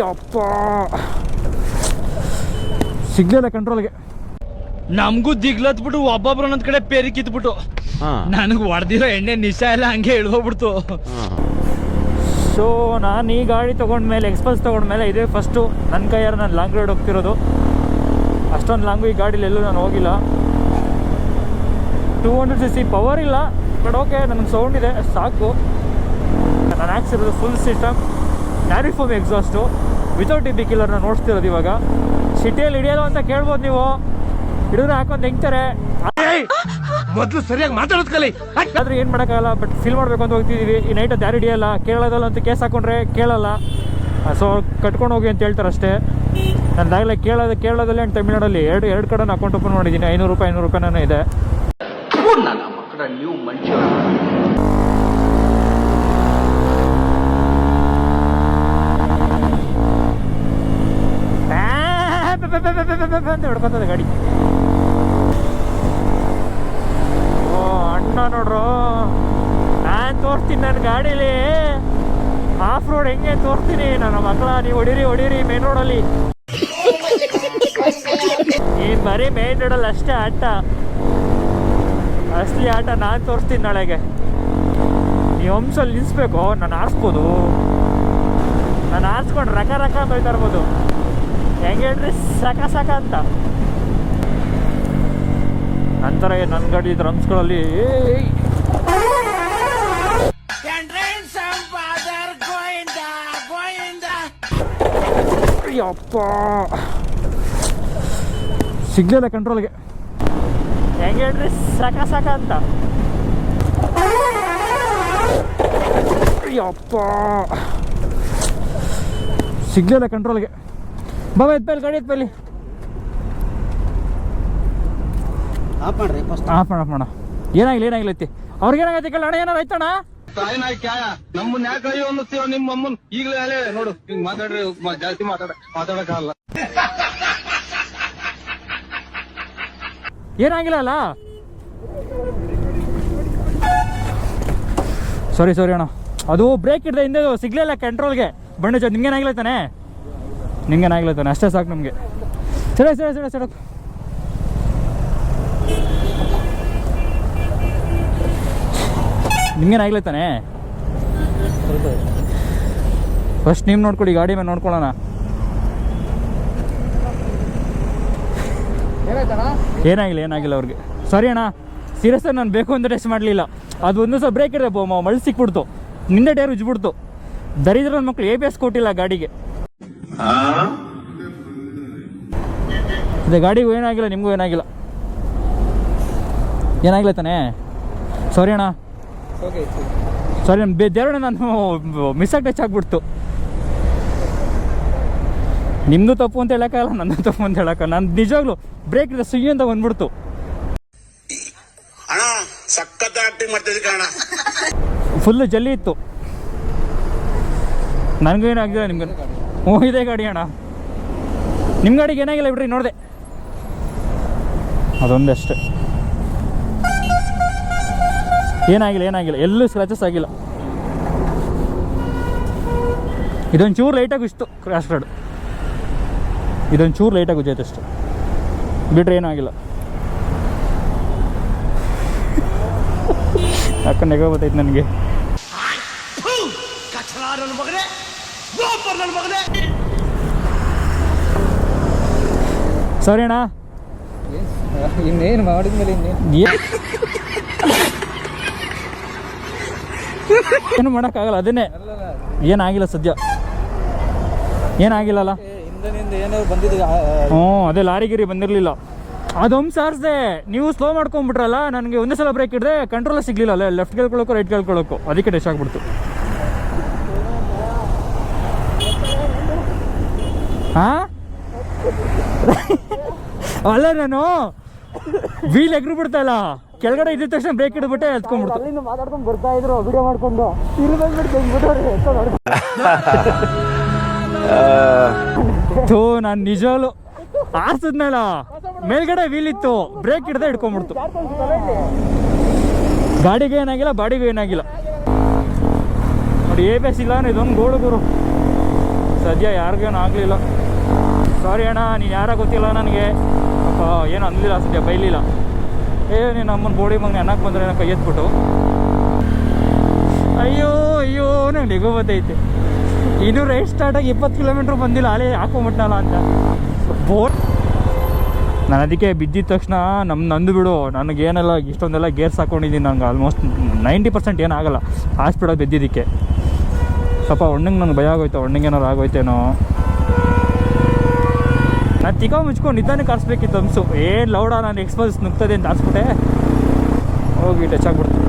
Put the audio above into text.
ಅಪ್ಪ ಸಿಗ್ಲಿಲ್ಲ ಕಂಟ್ರೋಲ್ಗೆ. ನಮಗೂ ದಿಗ್ಲತ್ಬಿಟ್ಟು ಒಬ್ಬೊಬ್ರು ಒಂದೊಂದ್ ಕಡೆ ಪೇರಿ ಕಿತ್ಬಿಟ್ಟು ನನಗೆ ಹೊಡೆದಿರೋ ಎಣ್ಣೆ ನಿಶ ಎಲ್ಲ ಹಂಗೆ ಇಳ್ದೋಗ್ಬಿಡ್ತು. ಸೊ ನಾನು ಈ ಗಾಡಿ ತೊಗೊಂಡ್ಮೇಲೆ ಎಕ್ಸ್ಪಲ್ಸ್ ತೊಗೊಂಡ್ಮೇಲೆ ಇದೇ ಫಸ್ಟು ನನ್ನ ಕೈಯಾರ ನಾನು ಲಾಂಗ್ ರೈಡ್ ಹೋಗ್ತಿರೋದು. ಅಷ್ಟೊಂದು ಲಾಂಗು ಈ ಗಾಡೀಲಿ ಎಲ್ಲೂ ನಾನು ಹೋಗಿಲ್ಲ. 200cc ಪವರ್ ಇಲ್ಲ, ಬಟ್ ಓಕೆ ನನಗೆ ಸೌಂಡ್ ಇದೆ ಸಾಕು. ನಾನು ಹಾಕ್ಸಿರೋದು ಫುಲ್ ಸಿಸ್ಟಮ್ ನ್ಯಾರಿಫೋಮ್ ಎಕ್ಸಾಸ್ಟು ವಿತೌಟ್ ಡಿ ಬಿ ಕಿಲ್ಲರ್ನ ನೋಡ್ತಿರೋದು. ಇವಾಗ ಸಿಟಿಯಲ್ಲಿ ಹಿಡಿಯೋದು ಅಂತ ಕೇಳ್ಬೋದು ನೀವು, ಹಿಡಿದ್ರೆ ಹಾಕೊಂಡು ಹೆಂಗ್ತಾರೆ. ಮೊದಲು ಸರಿಯಾಗಿ ಮಾತಾಡೋದು ಕಲಿ. ಆದ್ರೆ ಏನು ಮಾಡೋಕ್ಕಾಗಲ್ಲ, ಬಟ್ ಫೀಲ್ ಮಾಡಬೇಕು ಅಂತ ಹೋಗ್ತಿದ್ದೀವಿ. ಈ ನೈಟ್ ಅದು ಯಾರು ಹಿಡಿಯಲ್ಲ, ಕೇರಳದಲ್ಲಿ ಅಂತ ಕೇಸ್ ಹಾಕೊಂಡ್ರೆ ಕೇಳಲ್ಲ, ಸೊ ಕಟ್ಕೊಂಡು ಹೋಗಿ ಅಂತ ಹೇಳ್ತಾರೆ ಅಷ್ಟೇ. ನಂದಾಗಲೇ ಕೇರಳದಲ್ಲಿ ಆ್ಯಂಡ್ ತಮಿಳ್ನಾಡಲ್ಲಿ ಎರಡು ಕಡೆ ಅಕೌಂಟ್ ಓಪನ್ ಮಾಡಿದ್ದೀನಿ. 500 ರೂಪಾಯಿ ಇದೆ. ನೀವು ಮನುಷ್ಯ ಅಂತ ಹಿಡ್ಕೊತದೆ ಗಾಡಿ. ಓ ಅಣ್ಣ ನೋಡ್ರು, ನಾನು ತೋರಿಸ್ತೀನಿ ನನ್ನ ಗಾಡೀಲಿ ಆಫ್ ರೋಡ್ ಹೆಂಗೆ ತೋರಿಸ್ತೀನಿ. ನನ್ನ ಮಕ್ಕಳ ನೀವು ಹೊಡೀರಿ ಮೇನ್ ರೋಡಲ್ಲಿ. ನೀನು ಬರೀ ಮೇನ್ ರೋಡಲ್ಲಿ ಅಷ್ಟೇ ಆಟ, ಅಸಲಿ ಆಟ ನಾನು ತೋರಿಸ್ತೀನಿ ನಾಳೆಗೆ. ನೀವು ಹಂಸಲ್ಲಿ ನಿಲ್ಲಿಸ್ಬೇಕು, ನಾನು ಆರಿಸ್ಬೋದು. ನಾನು ಆರಿಸ್ಕೊಂಡು ರಕ ಅಂತ ಹೋಯ್ತಾ ಇರ್ಬೋದು. ಹೆಂಗೆ ಹೇಳ್ರಿ, ಸಾಕ ಅಂತ. ನಂತರ ನನ್ನ ಗಾಡಿ ಇದ್ರ ಹಂಸ್ಗಳಲ್ಲಿ ಅಪ್ಪ ಸಿಗ್ಲಿಲ್ಲ ಕಂಟ್ರೋಲ್ಗೆ. ಹೆಂಗೆ ಹೇಳ್ರಿ, ಸಾಕ ಅಂತ. ಅಪ್ಪ ಸಿಗ್ಲಿಲ್ಲ ಕಂಟ್ರೋಲ್ಗೆ. ಬಾಬಾ ಎತ್ಪಲ್ಲಿ ಗಾಡಿ ಎತ್ಪಲ್ಲಿ ಆಫ್ ಮಾಡ. ಏನಾಗಿಲ್ಲ ಐತಿ ಅವ್ರಿಗೇನಾಗೈತಿ ಕೇಳ ಅಣ್ಣ, ಏನಾರು ಆಯ್ತಣ್ಣ. ನಮ್ಮನ್ನ ಯಾಕೆ ಅಯ್ಯೋ ಅನ್ನಿಸ್ತೀವ ನಿಮ್ಮ ಅಮ್ಮನ್ ಈಗಲೇ ಹೇಳಿ ನೋಡು. ಹಿಂಗ್ ಮಾತಾಡ್ರಿ, ಜಾಸ್ತಿ ಮಾತಾಡಕ್ಕಾಗಲ್ಲ. ಏನಾಗಿಲ್ಲ ಅಲ್ಲ. ಸಾರಿ ಅಣ್ಣ, ಅದು ಬ್ರೇಕ್ ಹಿಡ್ದೆ ಹಿಂದೆ ಸಿಗ್ಲಿಲ್ಲ ಕಂಟ್ರೋಲ್ಗೆ. ಬಂಡೆ ಜೊತೆ ನಿಮ್ಗೇನಾಗಿಲ್ಲ ತಾನೆ ಅಷ್ಟೇ ಸಾಕು ನಮಗೆ. ಸರಿ ನಿಮ್ಗೇನಾಗಿಲ್ಲ ತಾನೆ. ಫಸ್ಟ್ ನೀವು ನೋಡ್ಕೊಳ್ಳಿ, ಗಾಡಿ ಮೇಲೆ ನೋಡ್ಕೊಳ್ಳೋಣ. ಏನಾಗಿಲ್ಲ ಅವ್ರಿಗೆ. ಸಾರಿ ಅಣ್ಣ, ಸೀರಿಯಸ್ ನಾನು ಬೇಕು ಅಂತ ಟೆಸ್ಟ್ ಮಾಡಲಿಲ್ಲ. ಅದು ಒಂದು ಸಲ ಬ್ರೇಕ್ ಇರದೆ ಮಳೆ ಸಿಕ್ಬಿಡ್ತು, ನಿಂದೆ ಟೈರ್ ಉಜ್ಬಿಡ್ತು. ದರಿದ್ರ ಮಕ್ಕಳು ABS ಕೊಟ್ಟಿಲ್ಲ ಗಾಡಿಗೆ. ಅದೇ ಗಾಡಿಗೂ ಏನಾಗಿಲ್ಲ, ನಿಮಗೂ ಏನಾಗಿಲ್ಲ ತಾನೆ. ಸಾರಿ ಅಣ್ಣ, ಸಾರಿ ದೇವರಣ್ಣ, ನಾನು ಮಿಸ್ಸಾಗಿ ಟಚ್ ಆಗ್ಬಿಡ್ತು. ನಿಮ್ಮದು ತಪ್ಪು ಅಂತ ಹೇಳೋಕ್ಕಾಗಲ್ಲ, ನನ್ನದು ತಪ್ಪು ಅಂತ ಹೇಳೋಕ್ಕಾಗಲ್ಲ. ನಾನು ನಿಜವಾಗ್ಲೂ ಬ್ರೇಕ್ ಇದೆ ಸುಯ್ಯಿ ಅಂತ ಬಂದ್ಬಿಡ್ತು. ಫುಲ್ಲು ಜಲ್ಲಿ ಇತ್ತು. ನನಗೂ ಏನಾಗಿಲ್ಲ, ನಿಮ್ಗೆ ಇದೇ ಗಾಡಿ ಅಣ್ಣ. ನಿಮ್ಮ ಗಾಡಿಗೆ ಏನಾಗಿಲ್ಲ ಬಿಡ್ರಿ, ನೋಡಿದೆ ಅದೊಂದೇ ಅಷ್ಟೇ. ಏನಾಗಿಲ್ಲ, ಎಲ್ಲೂ ಸ್ಕ್ರಾಚಸ್ ಆಗಿಲ್ಲ. ಇದೊಂದು ಚೂರು ಲೈಟಾಗಿ ಇಷ್ಟು ಕ್ರಾಶ್ ರೋಡ್, ಇದೊಂದು ಚೂರು ಲೈಟಾಗಿ ಉಜ್ಜೈತೆ ಅಷ್ಟು, ಬಿಟ್ರೆ ಏನೂ ಆಗಿಲ್ಲ. ಯಾಕೆ ನೆಗ ಗೊತ್ತೈತೆ ನನಗೆ. ಸಾರಿ ಅಣ್ಣ, ಇನ್ನೇನು ಮಾಡಿದ್ಮೇಲೆ ಏನು ಮಾಡೋಕ್ಕಾಗಲ್ಲ. ಅದನ್ನೇ ಏನಾಗಿಲ್ಲ ಸದ್ಯ, ಏನಾಗಿಲ್ಲಲ್ಲ. ಅದೇ ಲಾರಿಗಿರಿ ಬಂದಿರಲಿಲ್ಲ. ಅದೊಮ್ಮೆ ಸಾರಿಸ್ದೆ, ನೀವು ಸ್ಲೋ ಮಾಡ್ಕೊಂಡ್ಬಿಟ್ರಲ್ಲ. ನನಗೆ ಒಂದೇ ಸಲ ಬ್ರೇಕ್ ಹಿಡಿದ್ರೆ ಕಂಟ್ರೋಲ್ ಸಿಗ್ಲಿಲ್ಲ ಅಲ್ಲ, ಲೆಫ್ಟ್ ಕೇಳ್ಕೊಳ್ಳೋಕ್ಕೋ ರೈಟ್ ಕೇಳ್ಕೊಳ್ಳೋಕ್ಕೋ, ಅದಕ್ಕೆ ಟೆಸ್ಟ್ ಆಗ್ಬಿಡ್ತು. ಅಲ್ಲ, ನಾನು ವೀಲ್ ಎಗ್ರು ಬಿಡ್ತಾಯಿಲ್ಲ, ಕೆಳಗಡೆ ಇದ್ದ ತಕ್ಷಣ ಬ್ರೇಕ್ ಹಿಡಿದ್ಬಿಟ್ಟೆ ಎತ್ಕೊಂಡ್ಬಿಡ್ತು. ಅಲ್ಲಿಂದ ಮಾತಾಡ್ಕೊಂಡು ಬರ್ತಾ ಇದ್ರು, ವಿಡಿಯೋ ಮಾಡ್ಕೊಂಡು ಇಲ್ಲಿ ಬಂದ್ಬಿಟ್ಟು ನಾನು ನಿಜವಾಗ್ಲು ಆರ್ಸಿದ್ಮೇಲ ಮೇಲ್ಗಡೆ ವೀಲ್ ಇತ್ತು, ಬ್ರೇಕ್ ಹಿಡ್ದೆ ಹಿಡ್ಕೊಂಡ್ಬಿಡ್ತು. ಗಾಡಿಗೆ ಏನಾಗಿಲ್ಲ, ಬಾಡಿಗೂ ಏನಾಗಿಲ್ಲ ನೋಡಿ. ABS ಇಲ್ಲ, ಇದೊಂದು ಗೋಳು ಗುರು ಸದ್ಯ ಯಾರಿಗೇನು ಆಗಲಿಲ್ಲ. ಸಾರಿ ಅಣ್ಣ, ನೀನು ಯಾರ ಗೊತ್ತಿಲ್ಲ ನನಗೆ. ಪಾಪ ಏನು ಅಂದಿಲ್ಲ, ಸದ್ಯ ಬೈಲಿಲ್ಲ. ನೀನು ನಮ್ಮನ್ನು ಬೋಡಿ ಮಗನ ಅನ್ನಕ್ಕೆ ಬಂದರೆ ಏನೋ ಕೈ ಎತ್ಬಿಟ್ಟು ಅಯ್ಯೋ ನಂಗೆ ನಿಗೋ ಬತ್ತೈತೆ. ಇನ್ನೂ ರೈಟ್ ಸ್ಟಾರ್ಟಾಗಿ 20 ಕಿಲೋಮೀಟ್ರ್ ಬಂದಿಲ್ಲ, ಅಲ್ಲೇ ಹಾಕೊಂಬಿಟ್ನಲ್ಲ ಅಂತ ಬೋಟ್. ನಾನು ಅದಕ್ಕೆ ಬಿದ್ದಿದ ತಕ್ಷಣ ನಂದು ಬಿಡು, ನನಗೇನೆಲ್ಲ ಇಷ್ಟೊಂದೆಲ್ಲ ಗೇರ್ಸ್ ಹಾಕ್ಕೊಂಡಿದ್ದೀನಿ. ನಂಗೆ ಆಲ್ಮೋಸ್ಟ್ 90% ಏನಾಗಲ್ಲ ಆ ಸ್ಪೀಡಾಗಿ ಬಿದ್ದಿದ್ದಕ್ಕೆ. ಸ್ವಲ್ಪ ಒಣ್ಣಂಗೆ ನಂಗೆ ಭಯ ಆಗೋಯ್ತು, ಒಣ್ಣಂಗೆ ಏನಾರು ಆಗೋಯ್ತೇನೋ. ನಾನು ತಿಕ್ಕ ಮುಚ್ಕೊಂಡು ನಿಧಾನಕ್ಕೆ ಕಾರಿಸ್ಬೇಕಿತ್ತು ಅನ್ಸು. ಏನು ಲೌಡ ನಾನು ಎಕ್ಸ್ಪಲ್ಸ್ ನುಗ್ತದೆ ಅಂತ ಹಾರಿಸ್ಬಿಟ್ಟೆ, ಹೋಗಿ ಟಚ್ ಆಗ್ಬಿಡ್ತು.